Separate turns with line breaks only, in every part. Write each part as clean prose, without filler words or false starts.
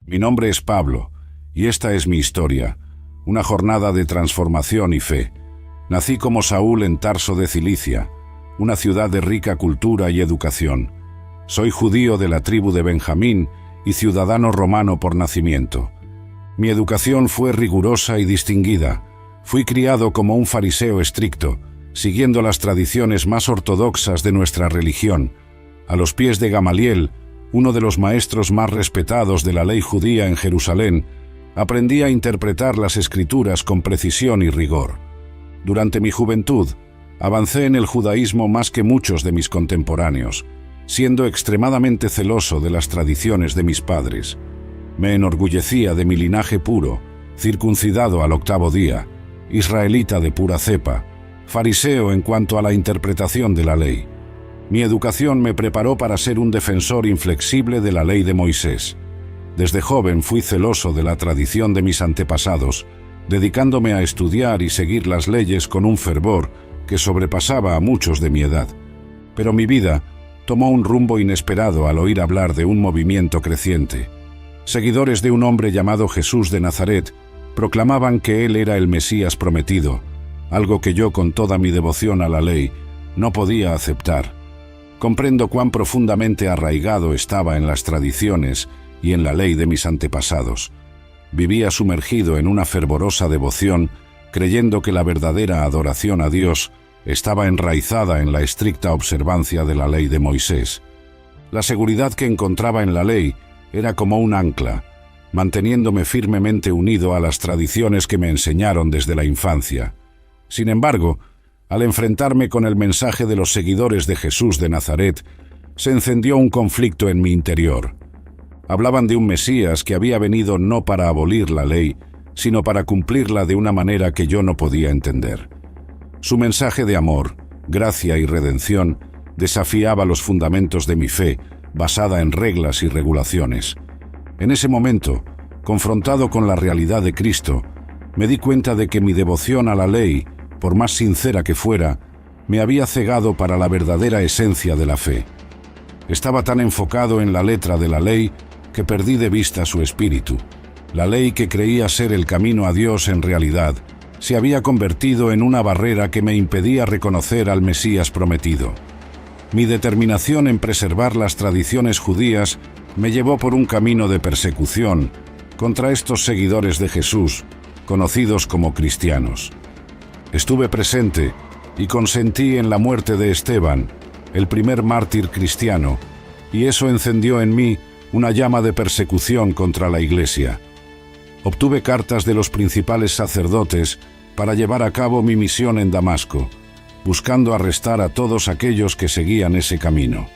Mi nombre es Pablo, y esta es mi historia, una jornada de transformación y fe. Nací como Saúl en Tarso de Cilicia, una ciudad de rica cultura y educación. Soy judío de la tribu de Benjamín y ciudadano romano por nacimiento. Mi educación fue rigurosa y distinguida. Fui criado como un fariseo estricto, siguiendo las tradiciones más ortodoxas de nuestra religión, a los pies de Gamaliel, uno de los maestros más respetados de la ley judía en Jerusalén. Aprendí a interpretar las Escrituras con precisión y rigor. Durante mi juventud, avancé en el judaísmo más que muchos de mis contemporáneos, siendo extremadamente celoso de las tradiciones de mis padres. Me enorgullecía de mi linaje puro, circuncidado al 8º día, israelita de pura cepa, fariseo en cuanto a la interpretación de la ley. Mi educación me preparó para ser un defensor inflexible de la ley de Moisés. Desde joven fui celoso de la tradición de mis antepasados, dedicándome a estudiar y seguir las leyes con un fervor que sobrepasaba a muchos de mi edad. Pero mi vida tomó un rumbo inesperado al oír hablar de un movimiento creciente. Seguidores de un hombre llamado Jesús de Nazaret proclamaban que él era el Mesías prometido, algo que yo, con toda mi devoción a la ley, no podía aceptar. Comprendo cuán profundamente arraigado estaba en las tradiciones y en la ley de mis antepasados. Vivía sumergido en una fervorosa devoción, creyendo que la verdadera adoración a Dios estaba enraizada en la estricta observancia de la ley de Moisés. La seguridad que encontraba en la ley era como un ancla, manteniéndome firmemente unido a las tradiciones que me enseñaron desde la infancia. Sin embargo, al enfrentarme con el mensaje de los seguidores de Jesús de Nazaret, se encendió un conflicto en mi interior. Hablaban de un Mesías que había venido no para abolir la ley, sino para cumplirla de una manera que yo no podía entender. Su mensaje de amor, gracia y redención desafiaba los fundamentos de mi fe, basada en reglas y regulaciones. En ese momento, confrontado con la realidad de Cristo, me di cuenta de que mi devoción a la ley, por más sincera que fuera, me había cegado para la verdadera esencia de la fe. Estaba tan enfocado en la letra de la ley que perdí de vista su espíritu. La ley que creía ser el camino a Dios en realidad se había convertido en una barrera que me impedía reconocer al Mesías prometido. Mi determinación en preservar las tradiciones judías me llevó por un camino de persecución contra estos seguidores de Jesús, conocidos como cristianos. Estuve presente y consentí en la muerte de Esteban, el primer mártir cristiano, y eso encendió en mí una llama de persecución contra la Iglesia. Obtuve cartas de los principales sacerdotes para llevar a cabo mi misión en Damasco, buscando arrestar a todos aquellos que seguían ese camino.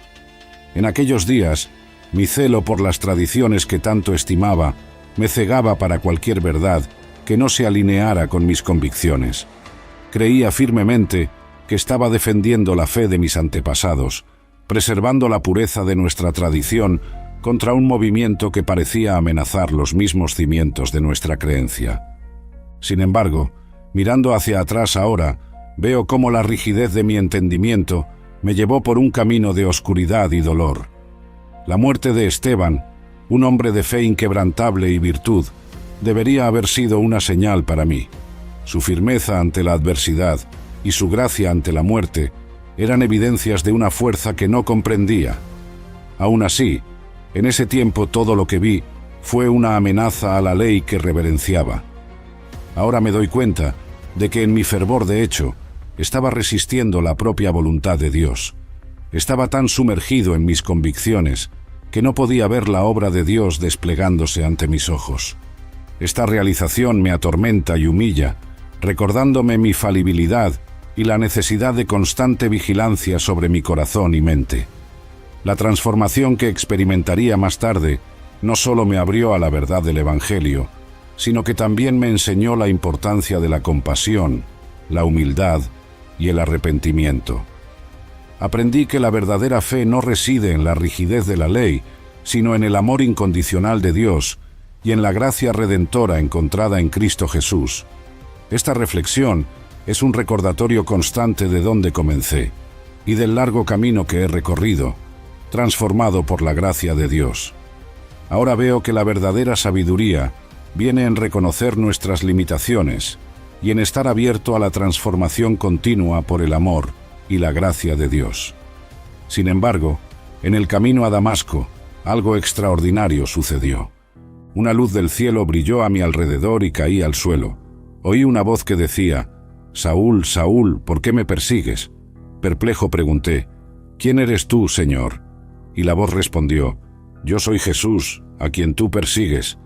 En aquellos días, mi celo por las tradiciones que tanto estimaba me cegaba para cualquier verdad que no se alineara con mis convicciones. Creía firmemente que estaba defendiendo la fe de mis antepasados, preservando la pureza de nuestra tradición contra un movimiento que parecía amenazar los mismos cimientos de nuestra creencia. Sin embargo, mirando hacia atrás ahora, veo cómo la rigidez de mi entendimiento me llevó por un camino de oscuridad y dolor. La muerte de Esteban, un hombre de fe inquebrantable y virtud, debería haber sido una señal para mí. Su firmeza ante la adversidad y su gracia ante la muerte eran evidencias de una fuerza que no comprendía. Aún así, en ese tiempo todo lo que vi fue una amenaza a la ley que reverenciaba. Ahora me doy cuenta de que en mi fervor de hecho estaba resistiendo la propia voluntad de Dios. Estaba tan sumergido en mis convicciones que no podía ver la obra de Dios desplegándose ante mis ojos. Esta realización me atormenta y humilla, recordándome mi falibilidad y la necesidad de constante vigilancia sobre mi corazón y mente. La transformación que experimentaría más tarde no solo me abrió a la verdad del Evangelio, sino que también me enseñó la importancia de la compasión, la humildad y el arrepentimiento. Aprendí que la verdadera fe no reside en la rigidez de la ley, sino en el amor incondicional de Dios y en la gracia redentora encontrada en Cristo Jesús. Esta reflexión es un recordatorio constante de dónde comencé y del largo camino que he recorrido, transformado por la gracia de Dios. Ahora veo que la verdadera sabiduría viene en reconocer nuestras limitaciones y en estar abierto a la transformación continua por el amor y la gracia de Dios. Sin embargo, en el camino a Damasco, algo extraordinario sucedió. Una luz del cielo brilló a mi alrededor y caí al suelo. Oí una voz que decía: «Saúl, Saúl, ¿por qué me persigues?». Perplejo pregunté: «¿Quién eres tú, Señor?». Y la voz respondió: «Yo soy Jesús, a quien tú persigues».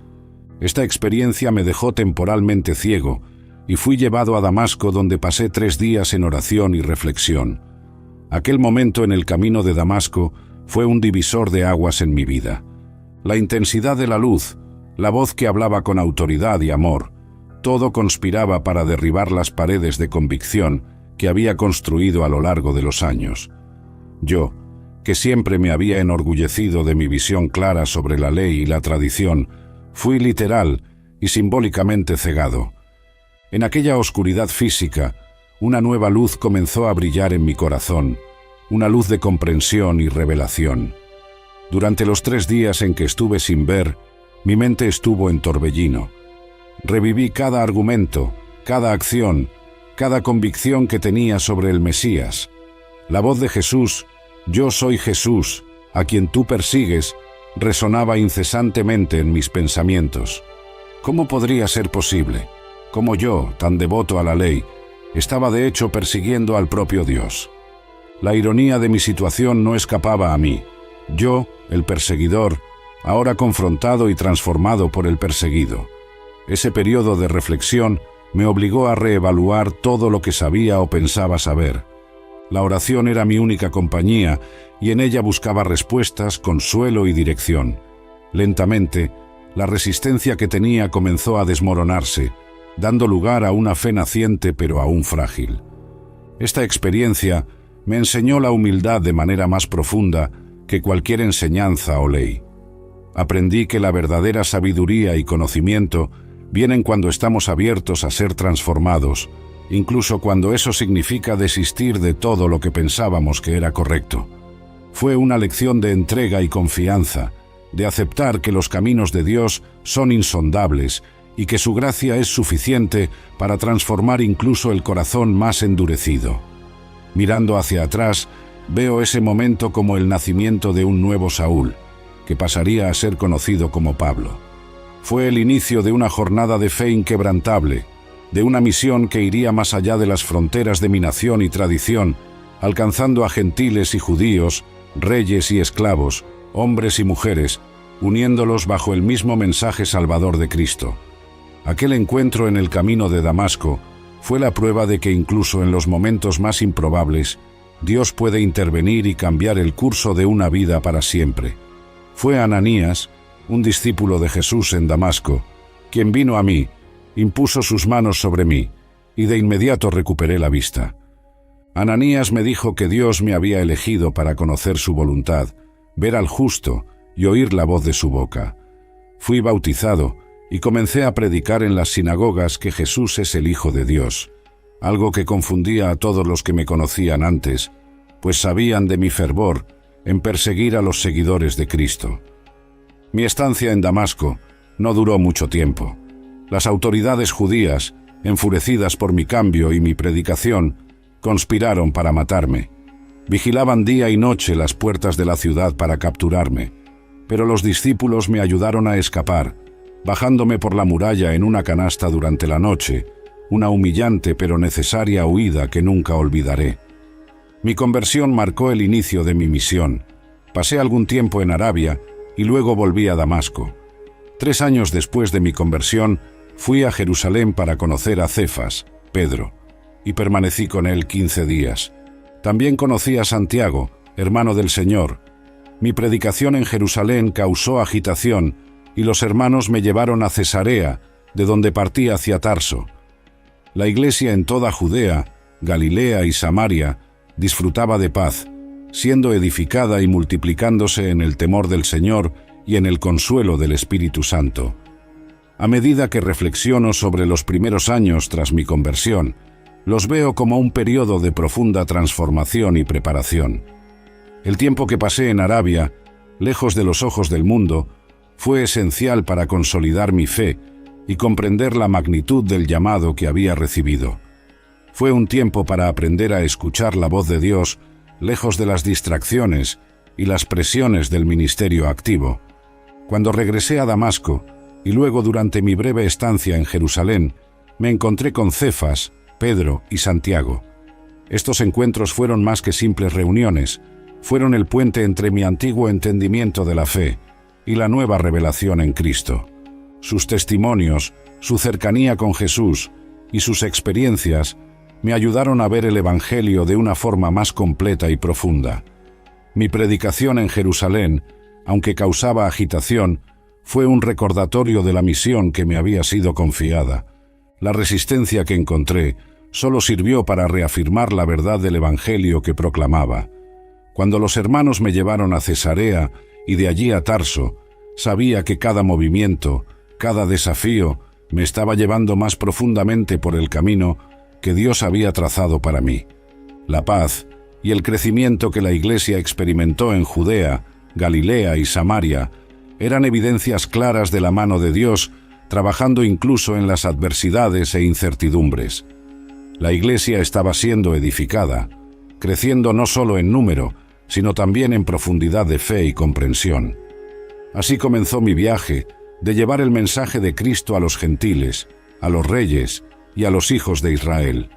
Esta experiencia me dejó temporalmente ciego y fui llevado a Damasco, donde pasé 3 días en oración y reflexión. Aquel momento en el camino de Damasco fue un divisor de aguas en mi vida. La intensidad de la luz, la voz que hablaba con autoridad y amor, todo conspiraba para derribar las paredes de convicción que había construido a lo largo de los años. Yo, que siempre me había enorgullecido de mi visión clara sobre la ley y la tradición, fui literal y simbólicamente cegado. En aquella oscuridad física, una nueva luz comenzó a brillar en mi corazón, una luz de comprensión y revelación. Durante los 3 días en que estuve sin ver, mi mente estuvo en torbellino. Reviví cada argumento, cada acción, cada convicción que tenía sobre el Mesías. La voz de Jesús: «Yo soy Jesús, a quien tú persigues», resonaba incesantemente en mis pensamientos. ¿Cómo podría ser posible? Como yo, tan devoto a la ley, estaba de hecho persiguiendo al propio Dios. La ironía de mi situación no escapaba a mí. Yo, el perseguidor, ahora confrontado y transformado por el perseguido. Ese periodo de reflexión me obligó a reevaluar todo lo que sabía o pensaba saber. La oración era mi única compañía y en ella buscaba respuestas, consuelo y dirección. Lentamente, la resistencia que tenía comenzó a desmoronarse, dando lugar a una fe naciente pero aún frágil. Esta experiencia me enseñó la humildad de manera más profunda que cualquier enseñanza o ley. Aprendí que la verdadera sabiduría y conocimiento vienen cuando estamos abiertos a ser transformados, incluso cuando eso significa desistir de todo lo que pensábamos que era correcto. Fue una lección de entrega y confianza, de aceptar que los caminos de Dios son insondables y que su gracia es suficiente para transformar incluso el corazón más endurecido. Mirando hacia atrás, veo ese momento como el nacimiento de un nuevo Saúl, que pasaría a ser conocido como Pablo. Fue el inicio de una jornada de fe inquebrantable, de una misión que iría más allá de las fronteras de mi nación y tradición, alcanzando a gentiles y judíos, reyes y esclavos, hombres y mujeres, uniéndolos bajo el mismo mensaje salvador de Cristo. Aquel encuentro en el camino de Damasco fue la prueba de que incluso en los momentos más improbables, Dios puede intervenir y cambiar el curso de una vida para siempre. Fue Ananías, un discípulo de Jesús en Damasco, quien vino a mí, impuso sus manos sobre mí, y de inmediato recuperé la vista. Ananías me dijo que Dios me había elegido para conocer su voluntad, ver al justo y oír la voz de su boca. Fui bautizado y comencé a predicar en las sinagogas que Jesús es el Hijo de Dios, algo que confundía a todos los que me conocían antes, pues sabían de mi fervor en perseguir a los seguidores de Cristo. Mi estancia en Damasco no duró mucho tiempo. Las autoridades judías, enfurecidas por mi cambio y mi predicación, conspiraron para matarme. Vigilaban día y noche las puertas de la ciudad para capturarme, pero los discípulos me ayudaron a escapar, bajándome por la muralla en una canasta durante la noche, una humillante pero necesaria huida que nunca olvidaré. Mi conversión marcó el inicio de mi misión. Pasé algún tiempo en Arabia y luego volví a Damasco. 3 años después de mi conversión, fui a Jerusalén para conocer a Cefas, Pedro, y permanecí con él 15 días. También conocí a Santiago, hermano del Señor. Mi predicación en Jerusalén causó agitación y los hermanos me llevaron a Cesarea, de donde partí hacia Tarso. La iglesia en toda Judea, Galilea y Samaria disfrutaba de paz, siendo edificada y multiplicándose en el temor del Señor y en el consuelo del Espíritu Santo. A medida que reflexiono sobre los primeros años tras mi conversión, los veo como un periodo de profunda transformación y preparación. El tiempo que pasé en Arabia, lejos de los ojos del mundo, fue esencial para consolidar mi fe y comprender la magnitud del llamado que había recibido. Fue un tiempo para aprender a escuchar la voz de Dios, lejos de las distracciones y las presiones del ministerio activo. Cuando regresé a Damasco, y luego durante mi breve estancia en Jerusalén, me encontré con Cefas, Pedro y Santiago. Estos encuentros fueron más que simples reuniones, fueron el puente entre mi antiguo entendimiento de la fe y la nueva revelación en Cristo. Sus testimonios, su cercanía con Jesús y sus experiencias me ayudaron a ver el Evangelio de una forma más completa y profunda. Mi predicación en Jerusalén, aunque causaba agitación, fue un recordatorio de la misión que me había sido confiada. La resistencia que encontré solo sirvió para reafirmar la verdad del Evangelio que proclamaba. Cuando los hermanos me llevaron a Cesarea y de allí a Tarso, sabía que cada movimiento, cada desafío, me estaba llevando más profundamente por el camino que Dios había trazado para mí. La paz y el crecimiento que la Iglesia experimentó en Judea, Galilea y Samaria eran evidencias claras de la mano de Dios, trabajando incluso en las adversidades e incertidumbres. La Iglesia estaba siendo edificada, creciendo no solo en número, sino también en profundidad de fe y comprensión. Así comenzó mi viaje de llevar el mensaje de Cristo a los gentiles, a los reyes y a los hijos de Israel.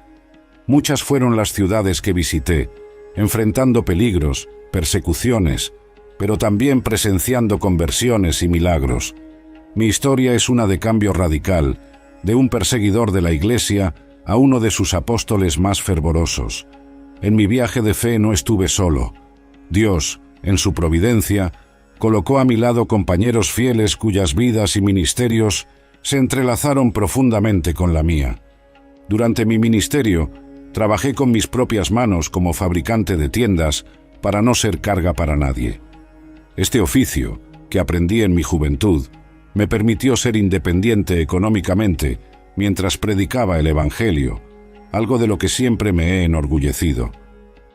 Muchas fueron las ciudades que visité, enfrentando peligros, persecuciones, pero también presenciando conversiones y milagros. Mi historia es una de cambio radical, de un perseguidor de la Iglesia a uno de sus apóstoles más fervorosos. En mi viaje de fe no estuve solo. Dios, en su providencia, colocó a mi lado compañeros fieles cuyas vidas y ministerios se entrelazaron profundamente con la mía. Durante mi ministerio, trabajé con mis propias manos como fabricante de tiendas para no ser carga para nadie. Este oficio, que aprendí en mi juventud, me permitió ser independiente económicamente mientras predicaba el Evangelio, algo de lo que siempre me he enorgullecido.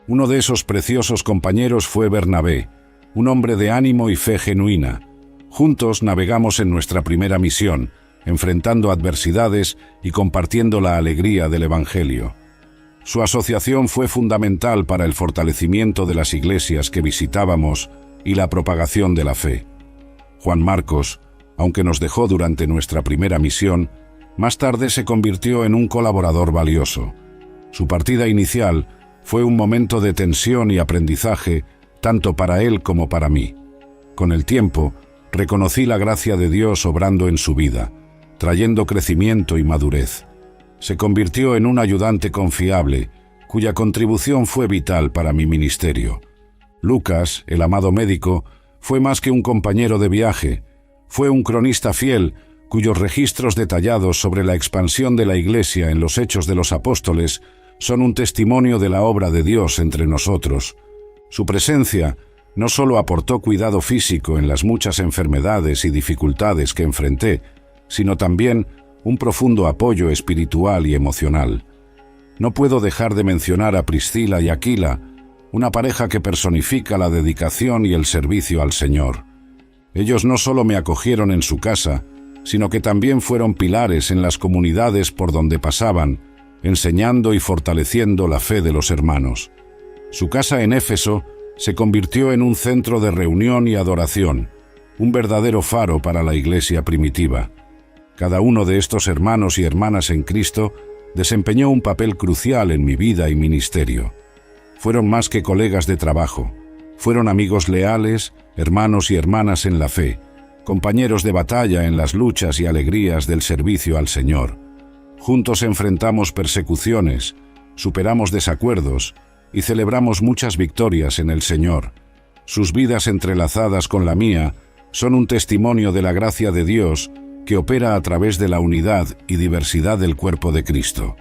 Uno de esos preciosos compañeros fue Bernabé, un hombre de ánimo y fe genuina. Juntos navegamos en nuestra primera misión, enfrentando adversidades y compartiendo la alegría del Evangelio. Su asociación fue fundamental para el fortalecimiento de las iglesias que visitábamos y la propagación de la fe. Juan Marcos, aunque nos dejó durante nuestra primera misión, más tarde se convirtió en un colaborador valioso. Su partida inicial fue un momento de tensión y aprendizaje, tanto para él como para mí. Con el tiempo, reconocí la gracia de Dios obrando en su vida, trayendo crecimiento y madurez. Se convirtió en un ayudante confiable, cuya contribución fue vital para mi ministerio. Lucas, el amado médico, fue más que un compañero de viaje, fue un cronista fiel, cuyos registros detallados sobre la expansión de la Iglesia en los Hechos de los Apóstoles son un testimonio de la obra de Dios entre nosotros. Su presencia no solo aportó cuidado físico en las muchas enfermedades y dificultades que enfrenté, sino también un profundo apoyo espiritual y emocional. No puedo dejar de mencionar a Priscila y Aquila, una pareja que personifica la dedicación y el servicio al Señor. Ellos no solo me acogieron en su casa, sino que también fueron pilares en las comunidades por donde pasaban, enseñando y fortaleciendo la fe de los hermanos. Su casa en Éfeso se convirtió en un centro de reunión y adoración, un verdadero faro para la iglesia primitiva. Cada uno de estos hermanos y hermanas en Cristo desempeñó un papel crucial en mi vida y ministerio. Fueron más que colegas de trabajo, fueron amigos leales, hermanos y hermanas en la fe, compañeros de batalla en las luchas y alegrías del servicio al Señor. Juntos enfrentamos persecuciones, superamos desacuerdos y celebramos muchas victorias en el Señor. Sus vidas entrelazadas con la mía son un testimonio de la gracia de Dios que opera a través de la unidad y diversidad del cuerpo de Cristo.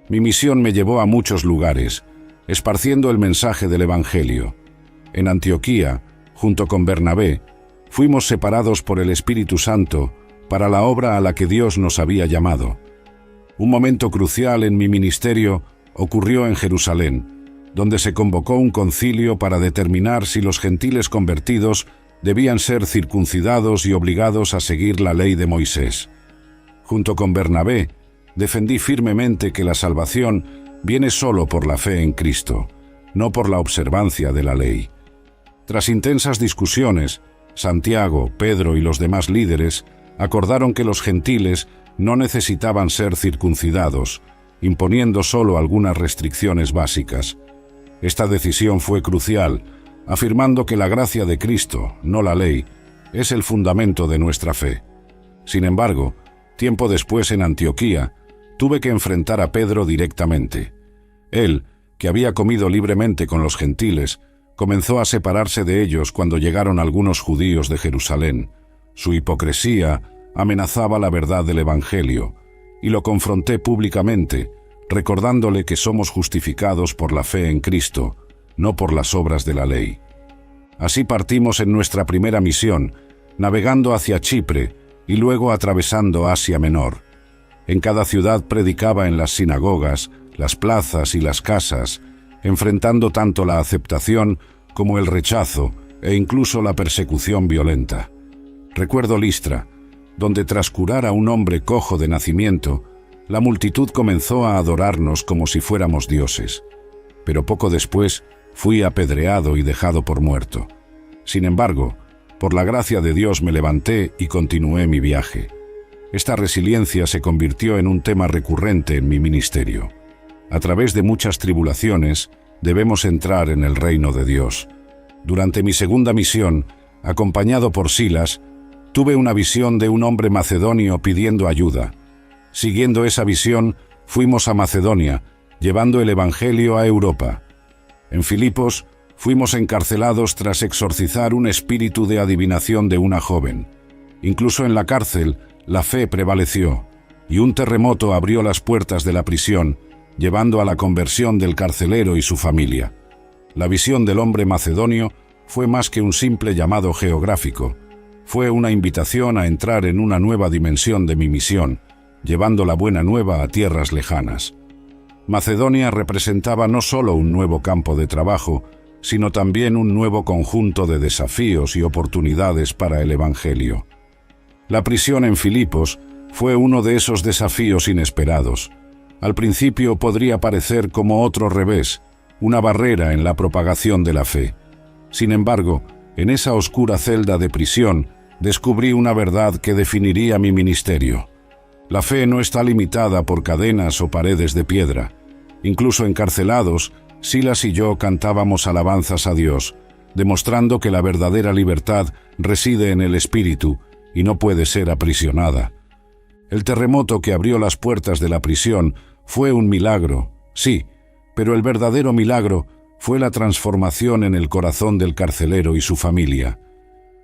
Mi misión me llevó a muchos lugares, esparciendo el mensaje del Evangelio. En Antioquía, junto con Bernabé, fuimos separados por el Espíritu Santo para la obra a la que Dios nos había llamado. Un momento crucial en mi ministerio ocurrió en Jerusalén, donde se convocó un concilio para determinar si los gentiles convertidos debían ser circuncidados y obligados a seguir la ley de Moisés. Junto con Bernabé, defendí firmemente que la salvación viene solo por la fe en Cristo, no por la observancia de la ley. Tras intensas discusiones, Santiago, Pedro y los demás líderes acordaron que los gentiles no necesitaban ser circuncidados, imponiendo solo algunas restricciones básicas. Esta decisión fue crucial, afirmando que la gracia de Cristo, no la ley, es el fundamento de nuestra fe. Sin embargo, tiempo después en Antioquía, tuve que enfrentar a Pedro directamente. Él, que había comido libremente con los gentiles, comenzó a separarse de ellos cuando llegaron algunos judíos de Jerusalén. Su hipocresía amenazaba la verdad del Evangelio, y lo confronté públicamente, recordándole que somos justificados por la fe en Cristo, no por las obras de la ley. Así partimos en nuestra primera misión, navegando hacia Chipre y luego atravesando Asia Menor. En cada ciudad predicaba en las sinagogas, las plazas y las casas, enfrentando tanto la aceptación como el rechazo e incluso la persecución violenta. Recuerdo Listra, donde tras curar a un hombre cojo de nacimiento, la multitud comenzó a adorarnos como si fuéramos dioses. Pero poco después fui apedreado y dejado por muerto. Sin embargo, por la gracia de Dios me levanté y continué mi viaje. Esta resiliencia se convirtió en un tema recurrente en mi ministerio. A través de muchas tribulaciones, debemos entrar en el reino de Dios. Durante mi segunda misión, acompañado por Silas, tuve una visión de un hombre macedonio pidiendo ayuda. Siguiendo esa visión, fuimos a Macedonia, llevando el Evangelio a Europa. En Filipos, fuimos encarcelados tras exorcizar un espíritu de adivinación de una joven. Incluso en la cárcel, la fe prevaleció, y un terremoto abrió las puertas de la prisión, llevando a la conversión del carcelero y su familia. La visión del hombre macedonio fue más que un simple llamado geográfico. Fue una invitación a entrar en una nueva dimensión de mi misión, llevando la buena nueva a tierras lejanas. Macedonia representaba no solo un nuevo campo de trabajo, sino también un nuevo conjunto de desafíos y oportunidades para el Evangelio. La prisión en Filipos fue uno de esos desafíos inesperados. Al principio podría parecer como otro revés, una barrera en la propagación de la fe. Sin embargo, en esa oscura celda de prisión, descubrí una verdad que definiría mi ministerio. La fe no está limitada por cadenas o paredes de piedra. Incluso encarcelados, Silas y yo cantábamos alabanzas a Dios, demostrando que la verdadera libertad reside en el Espíritu y no puede ser aprisionada. El terremoto que abrió las puertas de la prisión fue un milagro, sí, pero el verdadero milagro fue la transformación en el corazón del carcelero y su familia.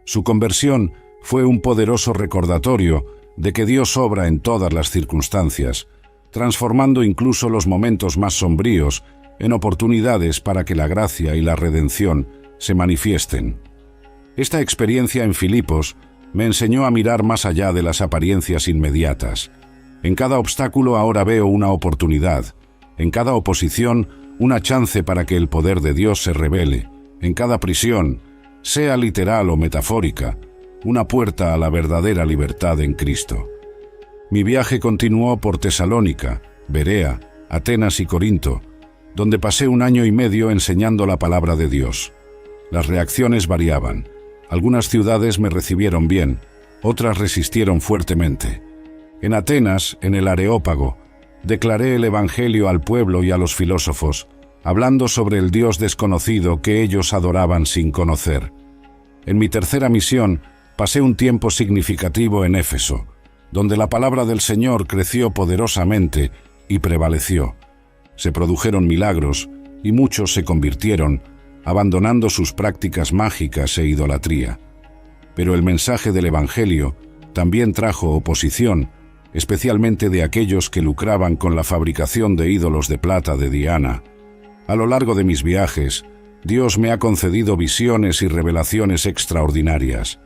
Su conversión fue un poderoso recordatorio de que Dios obra en todas las circunstancias, transformando incluso los momentos más sombríos en oportunidades para que la gracia y la redención se manifiesten. Esta experiencia en Filipos me enseñó a mirar más allá de las apariencias inmediatas. En cada obstáculo ahora veo una oportunidad, en cada oposición una chance para que el poder de Dios se revele, en cada prisión, sea literal o metafórica, una puerta a la verdadera libertad en Cristo. Mi viaje continuó por Tesalónica, Berea, Atenas y Corinto, donde pasé 1 año y medio enseñando la palabra de Dios. Las reacciones variaban. Algunas ciudades me recibieron bien, otras resistieron fuertemente. En Atenas, en el Areópago, declaré el Evangelio al pueblo y a los filósofos, hablando sobre el Dios desconocido que ellos adoraban sin conocer. En mi tercera misión, pasé un tiempo significativo en Éfeso, donde la palabra del Señor creció poderosamente y prevaleció. Se produjeron milagros y muchos se convirtieron, abandonando sus prácticas mágicas e idolatría. Pero el mensaje del Evangelio también trajo oposición, especialmente de aquellos que lucraban con la fabricación de ídolos de plata de Diana. A lo largo de mis viajes, Dios me ha concedido visiones y revelaciones extraordinarias.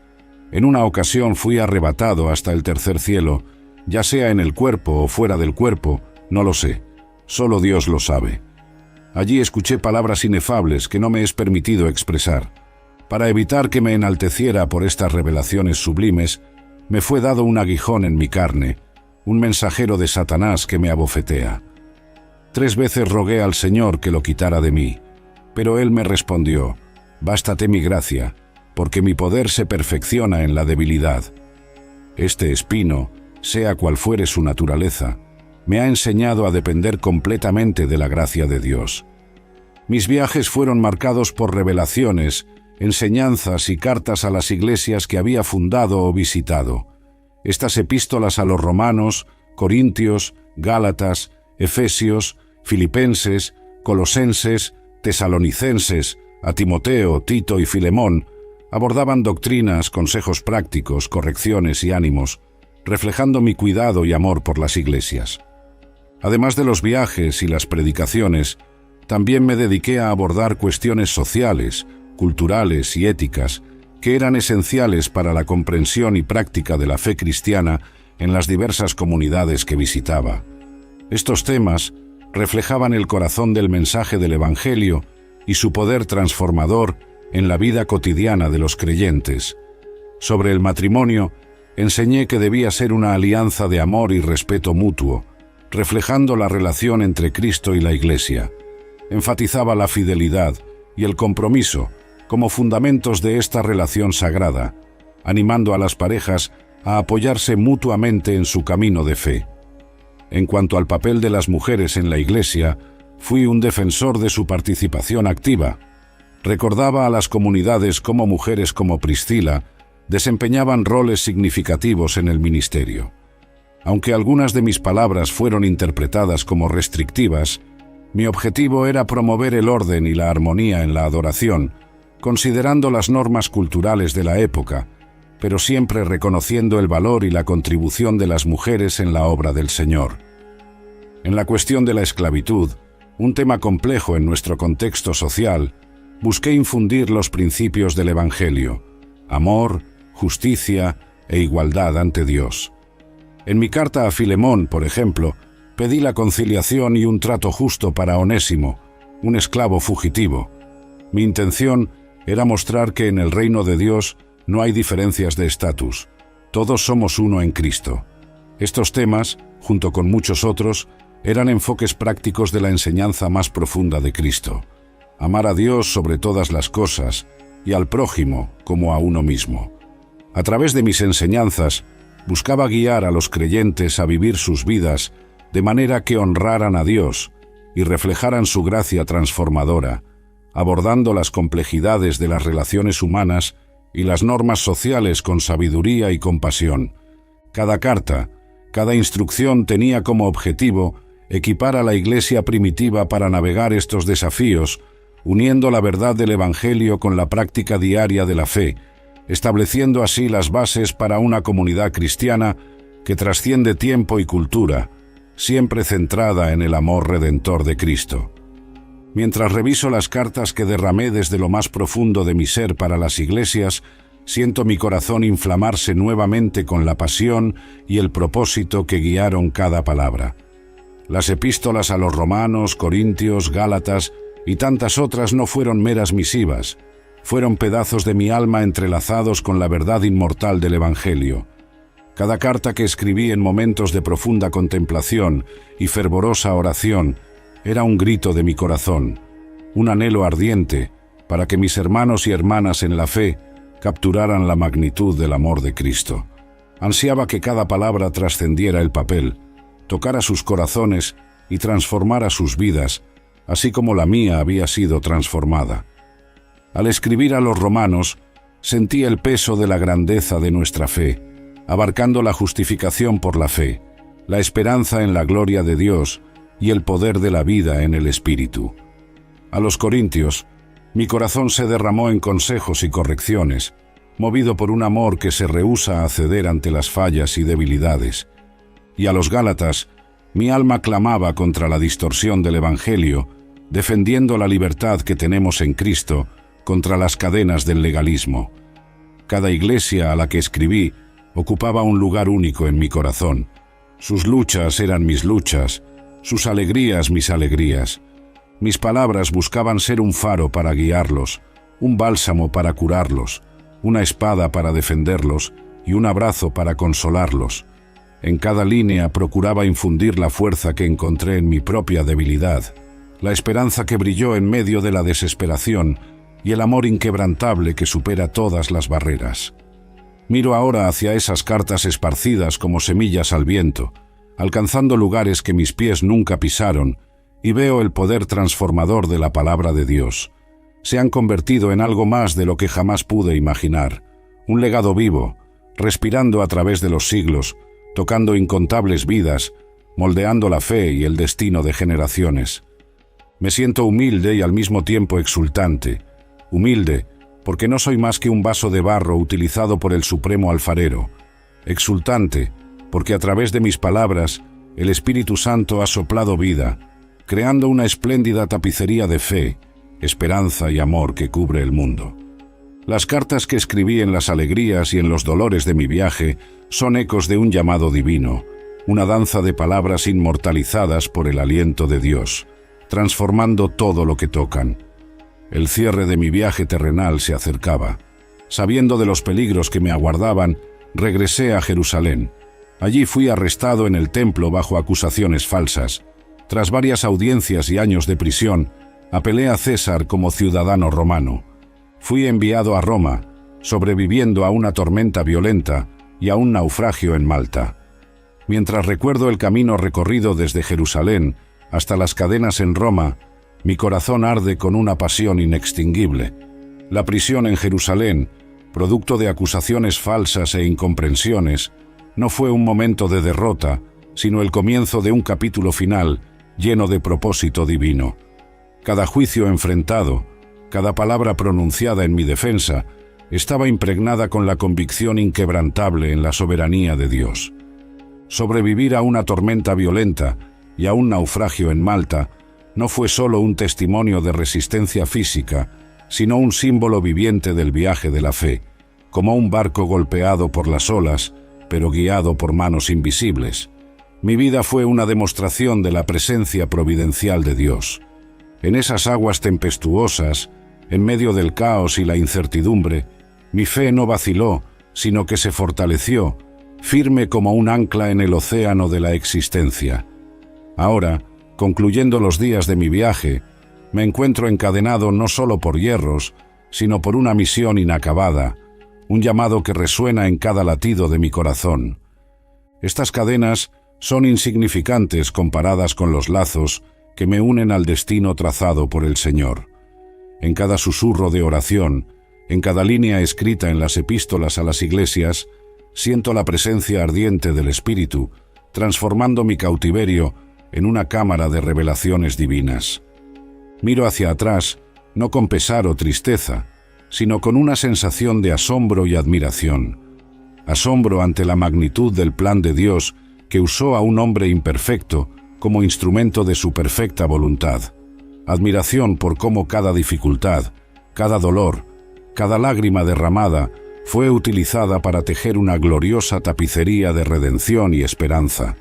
En una ocasión fui arrebatado hasta el tercer cielo, ya sea en el cuerpo o fuera del cuerpo, no lo sé. Solo Dios lo sabe. Allí escuché palabras inefables que no me es permitido expresar. Para evitar que me enalteciera por estas revelaciones sublimes, me fue dado un aguijón en mi carne, un mensajero de Satanás que me abofetea. 3 veces rogué al Señor que lo quitara de mí, pero Él me respondió: «Bástate mi gracia, porque mi poder se perfecciona en la debilidad». Este espino, sea cual fuere su naturaleza, me ha enseñado a depender completamente de la gracia de Dios. Mis viajes fueron marcados por revelaciones, enseñanzas y cartas a las iglesias que había fundado o visitado. Estas epístolas a los romanos, corintios, gálatas, efesios, filipenses, colosenses, tesalonicenses, a Timoteo, Tito y Filemón, abordaban doctrinas, consejos prácticos, correcciones y ánimos, reflejando mi cuidado y amor por las iglesias. Además de los viajes y las predicaciones, también me dediqué a abordar cuestiones sociales, culturales y éticas que eran esenciales para la comprensión y práctica de la fe cristiana en las diversas comunidades que visitaba. Estos temas reflejaban el corazón del mensaje del Evangelio y su poder transformador en la vida cotidiana de los creyentes. Sobre el matrimonio, enseñé que debía ser una alianza de amor y respeto mutuo, reflejando la relación entre Cristo y la Iglesia. Enfatizaba la fidelidad y el compromiso como fundamentos de esta relación sagrada, animando a las parejas a apoyarse mutuamente en su camino de fe. En cuanto al papel de las mujeres en la Iglesia, fui un defensor de su participación activa. Recordaba a las comunidades cómo mujeres como Priscila desempeñaban roles significativos en el ministerio. Aunque algunas de mis palabras fueron interpretadas como restrictivas, mi objetivo era promover el orden y la armonía en la adoración, considerando las normas culturales de la época, pero siempre reconociendo el valor y la contribución de las mujeres en la obra del Señor. En la cuestión de la esclavitud, un tema complejo en nuestro contexto social, busqué infundir los principios del Evangelio: amor, justicia e igualdad ante Dios. En mi carta a Filemón, por ejemplo, pedí la conciliación y un trato justo para Onésimo, un esclavo fugitivo. Mi intención era mostrar que en el reino de Dios no hay diferencias de estatus. Todos somos uno en Cristo. Estos temas, junto con muchos otros, eran enfoques prácticos de la enseñanza más profunda de Cristo: amar a Dios sobre todas las cosas y al prójimo como a uno mismo. A través de mis enseñanzas, buscaba guiar a los creyentes a vivir sus vidas de manera que honraran a Dios y reflejaran su gracia transformadora, abordando las complejidades de las relaciones humanas y las normas sociales con sabiduría y compasión. Cada carta, cada instrucción tenía como objetivo equipar a la Iglesia primitiva para navegar estos desafíos, uniendo la verdad del Evangelio con la práctica diaria de la fe, estableciendo así las bases para una comunidad cristiana que trasciende tiempo y cultura, siempre centrada en el amor redentor de Cristo. Mientras reviso las cartas que derramé desde lo más profundo de mi ser para las iglesias, siento mi corazón inflamarse nuevamente con la pasión y el propósito que guiaron cada palabra. Las epístolas a los romanos, corintios, gálatas y tantas otras no fueron meras misivas, fueron pedazos de mi alma entrelazados con la verdad inmortal del Evangelio. Cada carta que escribí en momentos de profunda contemplación y fervorosa oración era un grito de mi corazón, un anhelo ardiente para que mis hermanos y hermanas en la fe capturaran la magnitud del amor de Cristo. Ansiaba que cada palabra trascendiera el papel, tocara sus corazones y transformara sus vidas, así como la mía había sido transformada. Al escribir a los romanos, sentí el peso de la grandeza de nuestra fe, abarcando la justificación por la fe, la esperanza en la gloria de Dios y el poder de la vida en el Espíritu. A los corintios, mi corazón se derramó en consejos y correcciones, movido por un amor que se rehúsa a ceder ante las fallas y debilidades. Y a los gálatas, mi alma clamaba contra la distorsión del Evangelio, defendiendo la libertad que tenemos en Cristo contra las cadenas del legalismo. Cada iglesia a la que escribí ocupaba un lugar único en mi corazón. Sus luchas eran mis luchas, sus alegrías mis alegrías. Mis palabras buscaban ser un faro para guiarlos, un bálsamo para curarlos, una espada para defenderlos y un abrazo para consolarlos. En cada línea procuraba infundir la fuerza que encontré en mi propia debilidad, la esperanza que brilló en medio de la desesperación y el amor inquebrantable que supera todas las barreras. Miro ahora hacia esas cartas esparcidas como semillas al viento, alcanzando lugares que mis pies nunca pisaron, y veo el poder transformador de la palabra de Dios. Se han convertido en algo más de lo que jamás pude imaginar, un legado vivo, respirando a través de los siglos, tocando incontables vidas, moldeando la fe y el destino de generaciones. Me siento humilde y al mismo tiempo exultante. Humilde, porque no soy más que un vaso de barro utilizado por el Supremo Alfarero. Exultante, porque a través de mis palabras, el Espíritu Santo ha soplado vida, creando una espléndida tapicería de fe, esperanza y amor que cubre el mundo. Las cartas que escribí en las alegrías y en los dolores de mi viaje son ecos de un llamado divino, una danza de palabras inmortalizadas por el aliento de Dios, transformando todo lo que tocan. El cierre de mi viaje terrenal se acercaba. Sabiendo de los peligros que me aguardaban, regresé a Jerusalén. Allí fui arrestado en el templo bajo acusaciones falsas. Tras varias audiencias y años de prisión, apelé a César como ciudadano romano. Fui enviado a Roma, sobreviviendo a una tormenta violenta y a un naufragio en Malta. Mientras recuerdo el camino recorrido desde Jerusalén hasta las cadenas en Roma, mi corazón arde con una pasión inextinguible. La prisión en Jerusalén, producto de acusaciones falsas e incomprensiones, no fue un momento de derrota, sino el comienzo de un capítulo final lleno de propósito divino. Cada juicio enfrentado, cada palabra pronunciada en mi defensa, estaba impregnada con la convicción inquebrantable en la soberanía de Dios. Sobrevivir a una tormenta violenta y a un naufragio en Malta no fue solo un testimonio de resistencia física, sino un símbolo viviente del viaje de la fe, como un barco golpeado por las olas, pero guiado por manos invisibles. Mi vida fue una demostración de la presencia providencial de Dios. En esas aguas tempestuosas, en medio del caos y la incertidumbre, mi fe no vaciló, sino que se fortaleció, firme como un ancla en el océano de la existencia. Ahora, concluyendo los días de mi viaje, me encuentro encadenado no solo por hierros, sino por una misión inacabada, un llamado que resuena en cada latido de mi corazón. Estas cadenas son insignificantes comparadas con los lazos que me unen al destino trazado por el Señor. En cada susurro de oración, en cada línea escrita en las epístolas a las iglesias, siento la presencia ardiente del Espíritu, transformando mi cautiverio en una cámara de revelaciones divinas. Miro hacia atrás, no con pesar o tristeza, sino con una sensación de asombro y admiración. Asombro ante la magnitud del plan de Dios que usó a un hombre imperfecto como instrumento de su perfecta voluntad. Admiración por cómo cada dificultad, cada dolor, cada lágrima derramada fue utilizada para tejer una gloriosa tapicería de redención y esperanza.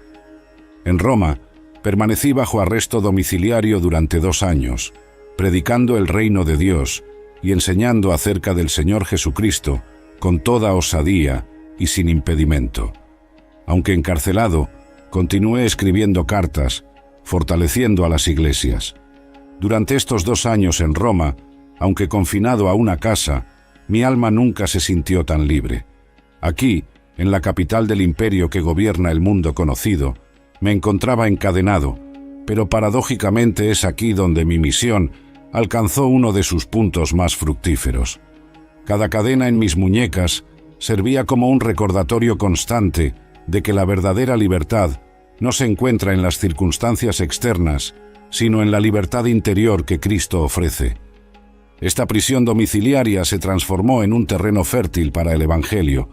En Roma, permanecí bajo arresto domiciliario durante 2 años, predicando el reino de Dios y enseñando acerca del Señor Jesucristo con toda osadía y sin impedimento. Aunque encarcelado, continué escribiendo cartas, fortaleciendo a las iglesias. Durante estos 2 años en Roma, aunque confinado a una casa, mi alma nunca se sintió tan libre. Aquí, en la capital del imperio que gobierna el mundo conocido, me encontraba encadenado, pero paradójicamente es aquí donde mi misión alcanzó uno de sus puntos más fructíferos. Cada cadena en mis muñecas servía como un recordatorio constante de que la verdadera libertad no se encuentra en las circunstancias externas, sino en la libertad interior que Cristo ofrece. Esta prisión domiciliaria se transformó en un terreno fértil para el Evangelio.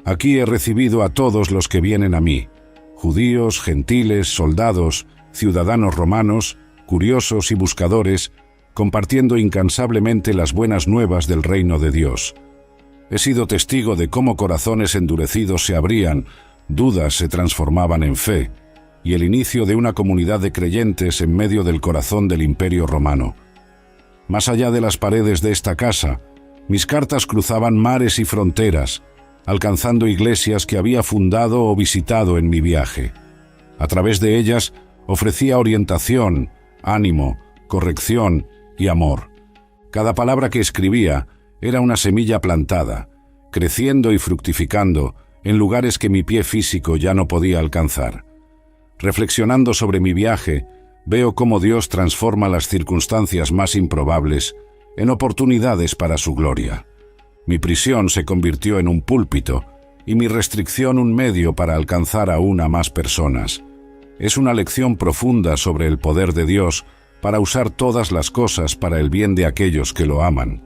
Aquí he recibido a todos los que vienen a mí, judíos, gentiles, soldados, ciudadanos romanos, curiosos y buscadores, compartiendo incansablemente las buenas nuevas del reino de Dios. He sido testigo de cómo corazones endurecidos se abrían, dudas se transformaban en fe, y el inicio de una comunidad de creyentes en medio del corazón del Imperio Romano. Más allá de las paredes de esta casa, Mis cartas cruzaban mares y fronteras, alcanzando iglesias que había fundado o visitado en mi viaje. A través de ellas ofrecía orientación, ánimo, corrección y amor. Cada palabra que escribía era una semilla plantada, creciendo y fructificando en lugares que mi pie físico ya no podía alcanzar. Reflexionando sobre mi viaje, veo cómo Dios transforma las circunstancias más improbables en oportunidades para su gloria. Mi prisión se convirtió en un púlpito y mi restricción un medio para alcanzar aún a más personas. Es una lección profunda sobre el poder de Dios para usar todas las cosas para el bien de aquellos que lo aman.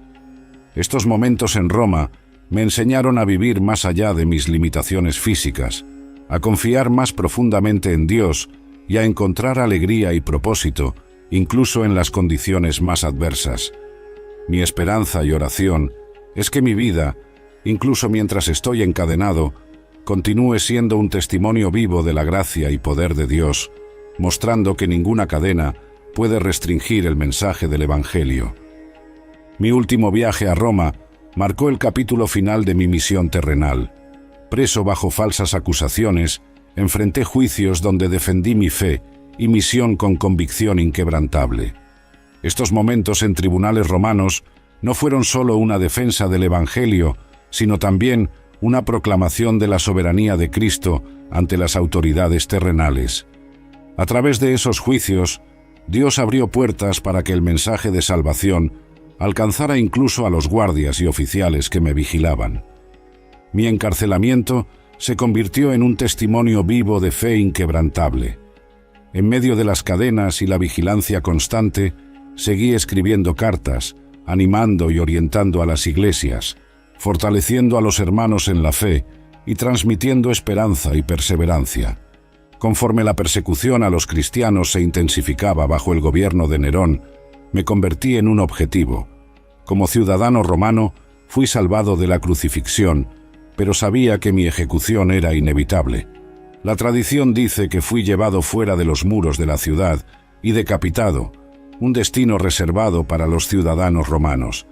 Estos momentos en Roma me enseñaron a vivir más allá de mis limitaciones físicas, a confiar más profundamente en Dios y a encontrar alegría y propósito, incluso en las condiciones más adversas. Mi esperanza y oración es que mi vida, incluso mientras estoy encadenado, continúe siendo un testimonio vivo de la gracia y poder de Dios, mostrando que ninguna cadena puede restringir el mensaje del Evangelio. Mi último viaje a Roma marcó el capítulo final de mi misión terrenal. Preso bajo falsas acusaciones, enfrenté juicios donde defendí mi fe y misión con convicción inquebrantable. Estos momentos en tribunales romanos no fueron solo una defensa del Evangelio, sino también una proclamación de la soberanía de Cristo ante las autoridades terrenales. A través de esos juicios, Dios abrió puertas para que el mensaje de salvación alcanzara incluso a los guardias y oficiales que me vigilaban. Mi encarcelamiento se convirtió en un testimonio vivo de fe inquebrantable. En medio de las cadenas y la vigilancia constante, seguí escribiendo cartas, animando y orientando a las iglesias, fortaleciendo a los hermanos en la fe y transmitiendo esperanza y perseverancia. Conforme la persecución a los cristianos se intensificaba bajo el gobierno de Nerón, me convertí en un objetivo. Como ciudadano romano, fui salvado de la crucifixión, pero sabía que mi ejecución era inevitable. La tradición dice que fui llevado fuera de los muros de la ciudad y decapitado, un destino reservado para los ciudadanos romanos.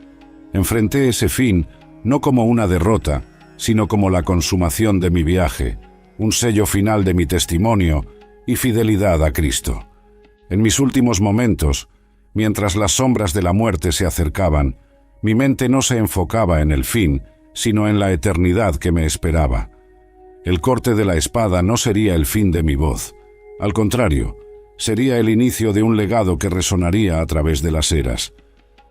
Enfrenté ese fin no como una derrota, sino como la consumación de mi viaje, un sello final de mi testimonio y fidelidad a Cristo. En mis últimos momentos, mientras las sombras de la muerte se acercaban, mi mente no se enfocaba en el fin, sino en la eternidad que me esperaba. El corte de la espada no sería el fin de mi voz. Al contrario, sería el inicio de un legado que resonaría a través de las eras.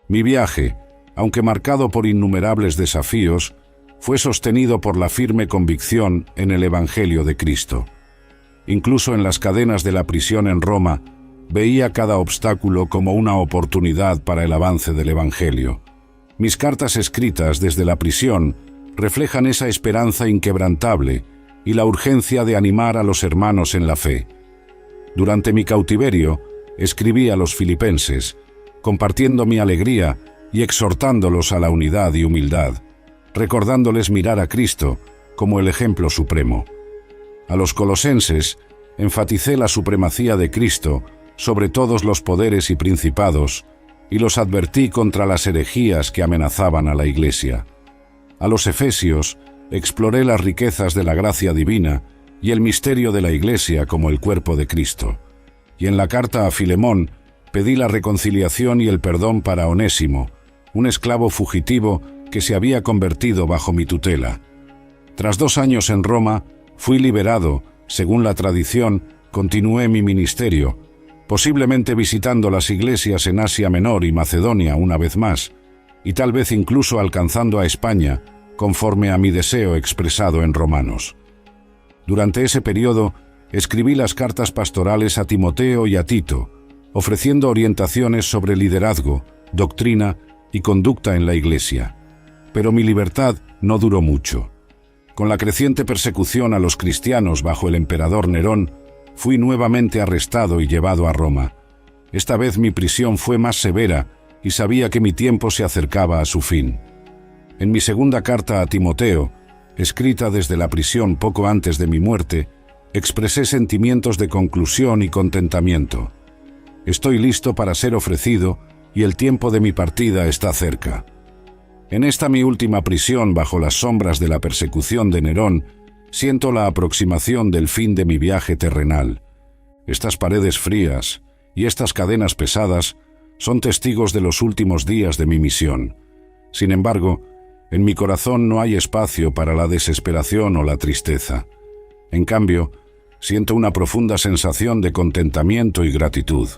Mi viaje, aunque marcado por innumerables desafíos, fue sostenido por la firme convicción en el Evangelio de Cristo. Incluso en las cadenas de la prisión en Roma, veía cada obstáculo como una oportunidad para el avance del Evangelio. Mis cartas escritas desde la prisión reflejan esa esperanza inquebrantable y la urgencia de animar a los hermanos en la fe. Durante mi cautiverio, escribí a los filipenses, compartiendo mi alegría y exhortándolos a la unidad y humildad, recordándoles mirar a Cristo como el ejemplo supremo. A los colosenses, enfaticé la supremacía de Cristo sobre todos los poderes y principados, y los advertí contra las herejías que amenazaban a la Iglesia. A los efesios, exploré las riquezas de la gracia divina y el misterio de la Iglesia como el cuerpo de Cristo. Y en la carta a Filemón, pedí la reconciliación y el perdón para Onésimo, un esclavo fugitivo que se había convertido bajo mi tutela. Tras 2 años en Roma, fui liberado. Según la tradición, continué mi ministerio, posiblemente visitando las iglesias en Asia Menor y Macedonia una vez más, y tal vez incluso alcanzando a España, conforme a mi deseo expresado en Romanos. Durante ese periodo, escribí las cartas pastorales a Timoteo y a Tito, ofreciendo orientaciones sobre liderazgo, doctrina y conducta en la Iglesia. Pero mi libertad no duró mucho. Con la creciente persecución a los cristianos bajo el emperador Nerón, fui nuevamente arrestado y llevado a Roma. Esta vez mi prisión fue más severa y sabía que mi tiempo se acercaba a su fin. En mi segunda carta a Timoteo, escrita desde la prisión poco antes de mi muerte, expresé sentimientos de conclusión y contentamiento. Estoy listo para ser ofrecido y el tiempo de mi partida está cerca. En esta mi última prisión bajo las sombras de la persecución de Nerón, siento la aproximación del fin de mi viaje terrenal. Estas paredes frías y estas cadenas pesadas son testigos de los últimos días de mi misión. Sin embargo, en mi corazón no hay espacio para la desesperación o la tristeza. En cambio, siento una profunda sensación de contentamiento y gratitud.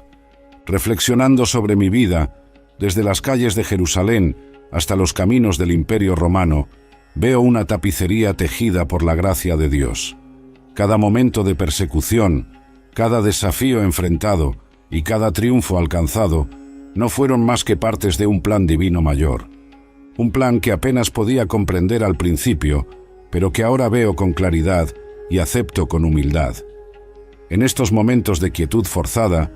Reflexionando sobre mi vida, desde las calles de Jerusalén hasta los caminos del Imperio Romano, veo una tapicería tejida por la gracia de Dios. Cada momento de persecución, cada desafío enfrentado y cada triunfo alcanzado no fueron más que partes de un plan divino mayor. Un plan que apenas podía comprender al principio, pero que ahora veo con claridad y acepto con humildad. En estos momentos de quietud forzada,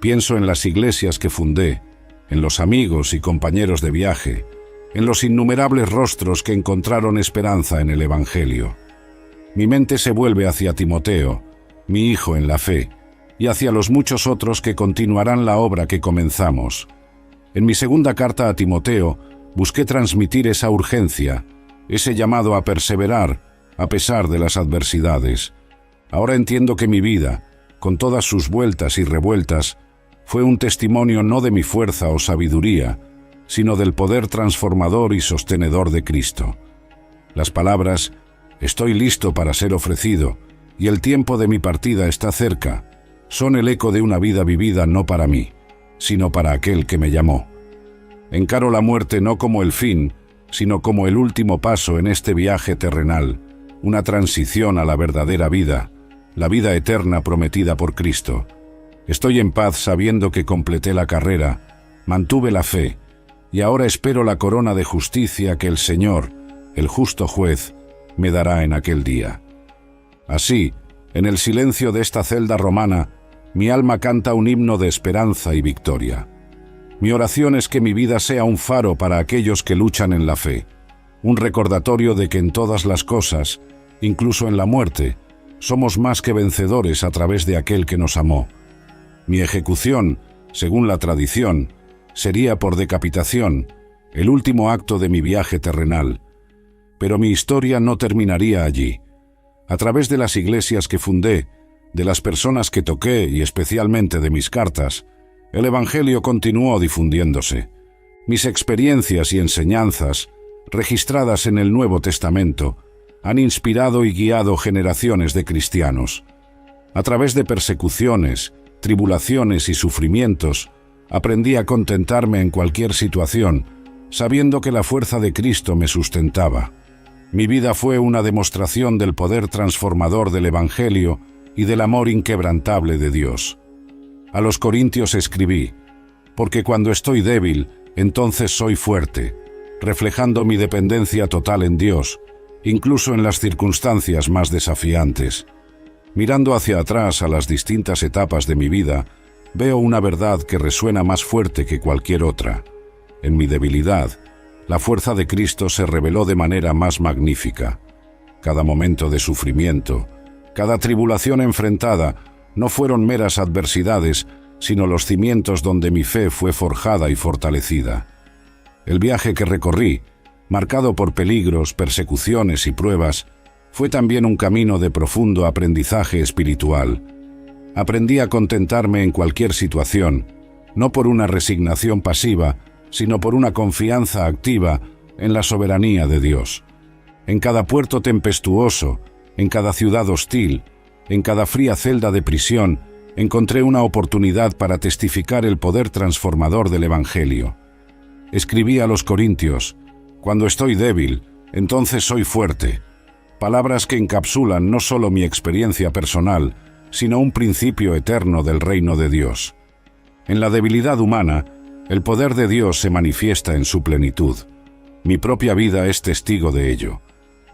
pienso en las iglesias que fundé, en los amigos y compañeros de viaje, en los innumerables rostros que encontraron esperanza en el Evangelio. Mi mente se vuelve hacia Timoteo, mi hijo en la fe, y hacia los muchos otros que continuarán la obra que comenzamos. En mi segunda carta a Timoteo, busqué transmitir esa urgencia, ese llamado a perseverar, a pesar de las adversidades. Ahora entiendo que mi vida, con todas sus vueltas y revueltas, fue un testimonio no de mi fuerza o sabiduría, sino del poder transformador y sostenedor de Cristo. Las palabras, estoy listo para ser ofrecido, y el tiempo de mi partida está cerca, son el eco de una vida vivida no para mí, sino para aquel que me llamó. Encaro la muerte no como el fin, sino como el último paso en este viaje terrenal, una transición a la verdadera vida, la vida eterna prometida por Cristo. Estoy en paz sabiendo que completé la carrera, mantuve la fe, y ahora espero la corona de justicia que el Señor, el justo juez, me dará en aquel día. Así, en el silencio de esta celda romana, mi alma canta un himno de esperanza y victoria. Mi oración es que mi vida sea un faro para aquellos que luchan en la fe, un recordatorio de que en todas las cosas, incluso en la muerte, somos más que vencedores a través de aquel que nos amó. Mi ejecución, según la tradición, sería por decapitación, el último acto de mi viaje terrenal. Pero mi historia no terminaría allí. A través de las iglesias que fundé, de las personas que toqué y especialmente de mis cartas, el Evangelio continuó difundiéndose. Mis experiencias y enseñanzas, registradas en el Nuevo Testamento, han inspirado y guiado generaciones de cristianos. A través de persecuciones, tribulaciones y sufrimientos, aprendí a contentarme en cualquier situación, sabiendo que la fuerza de Cristo me sustentaba. Mi vida fue una demostración del poder transformador del Evangelio y del amor inquebrantable de Dios. A los Corintios escribí, porque cuando estoy débil, entonces soy fuerte, reflejando mi dependencia total en Dios, incluso en las circunstancias más desafiantes. Mirando hacia atrás a las distintas etapas de mi vida, veo una verdad que resuena más fuerte que cualquier otra. En mi debilidad, la fuerza de Cristo se reveló de manera más magnífica. Cada momento de sufrimiento, cada tribulación enfrentada, no fueron meras adversidades, sino los cimientos donde mi fe fue forjada y fortalecida. El viaje que recorrí, marcado por peligros, persecuciones y pruebas, fue también un camino de profundo aprendizaje espiritual. Aprendí a contentarme en cualquier situación, no por una resignación pasiva, sino por una confianza activa en la soberanía de Dios. En cada puerto tempestuoso, en cada ciudad hostil, en cada fría celda de prisión, encontré una oportunidad para testificar el poder transformador del Evangelio. Escribí a los Corintios, cuando estoy débil, entonces soy fuerte. Palabras que encapsulan no solo mi experiencia personal, sino un principio eterno del reino de Dios. En la debilidad humana, el poder de Dios se manifiesta en su plenitud. Mi propia vida es testigo de ello.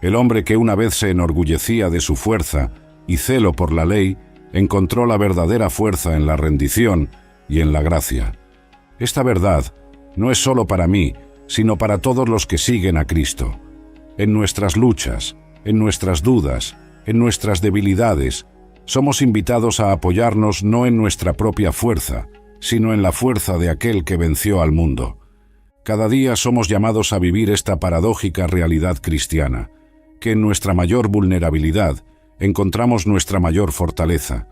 El hombre que una vez se enorgullecía de su fuerza y celo por la ley, encontró la verdadera fuerza en la rendición y en la gracia. Esta verdad no es solo para mí, sino para todos los que siguen a Cristo. En nuestras luchas, en nuestras dudas, en nuestras debilidades, somos invitados a apoyarnos no en nuestra propia fuerza, sino en la fuerza de aquel que venció al mundo. Cada día somos llamados a vivir esta paradójica realidad cristiana, que en nuestra mayor vulnerabilidad encontramos nuestra mayor fortaleza.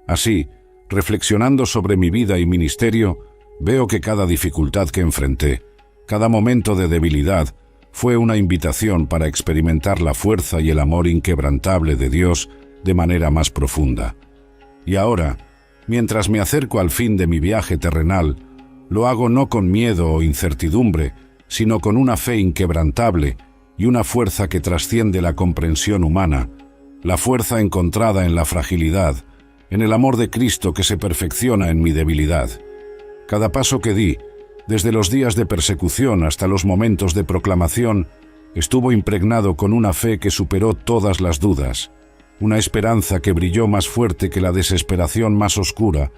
Así, reflexionando sobre mi vida y ministerio, veo que cada dificultad que enfrenté, cada momento de debilidad, fue una invitación para experimentar la fuerza y el amor inquebrantable de Dios de manera más profunda. Y ahora, mientras me acerco al fin de mi viaje terrenal, lo hago no con miedo o incertidumbre, sino con una fe inquebrantable y una fuerza que trasciende la comprensión humana, la fuerza encontrada en la fragilidad, en el amor de Cristo que se perfecciona en mi debilidad. Cada paso que di, desde los días de persecución hasta los momentos de proclamación, estuvo impregnado con una fe que superó todas las dudas, una esperanza que brilló más fuerte que la desesperación más oscura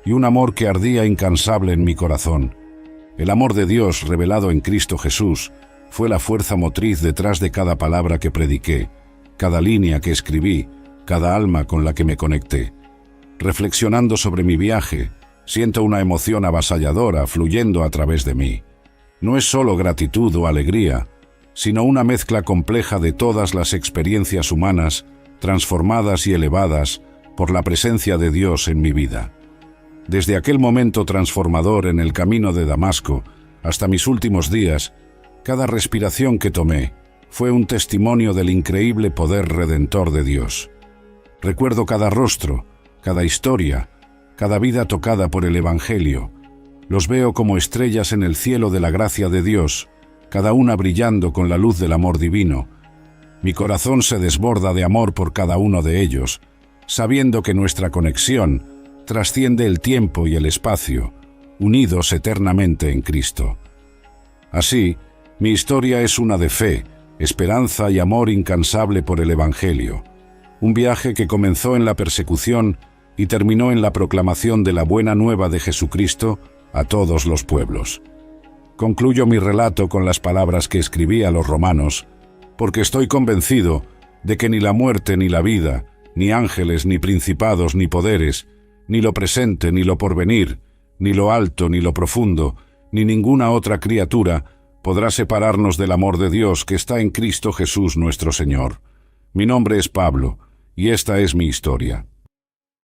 y un amor que ardía incansable en mi corazón. El amor de Dios revelado en Cristo Jesús fue la fuerza motriz detrás de cada palabra que prediqué, cada línea que escribí, cada alma con la que me conecté. Reflexionando sobre mi viaje, siento una emoción avasalladora fluyendo a través de mí. No es solo gratitud o alegría, sino una mezcla compleja de todas las experiencias humanas, transformadas y elevadas por la presencia de Dios en mi vida. Desde aquel momento transformador en el camino de Damasco hasta mis últimos días, cada respiración que tomé fue un testimonio del increíble poder redentor de Dios. Recuerdo cada rostro, cada historia, cada vida tocada por el Evangelio. Los veo como estrellas en el cielo de la gracia de Dios, cada una brillando con la luz del amor divino. Mi corazón se desborda de amor por cada uno de ellos, sabiendo que nuestra conexión trasciende el tiempo y el espacio, unidos eternamente en Cristo. Así, mi historia es una de fe, esperanza y amor incansable por el Evangelio. Un viaje que comenzó en la persecución y terminó en la proclamación de la buena nueva de Jesucristo a todos los pueblos. Concluyo mi relato con las palabras que escribí a los romanos, porque estoy convencido de que ni la muerte ni la vida, ni ángeles, ni principados, ni poderes, ni lo presente, ni lo porvenir, ni lo alto, ni lo profundo, ni ninguna otra criatura podrá separarnos del amor de Dios que está en Cristo Jesús nuestro Señor. Mi nombre es Pablo, y esta es mi historia.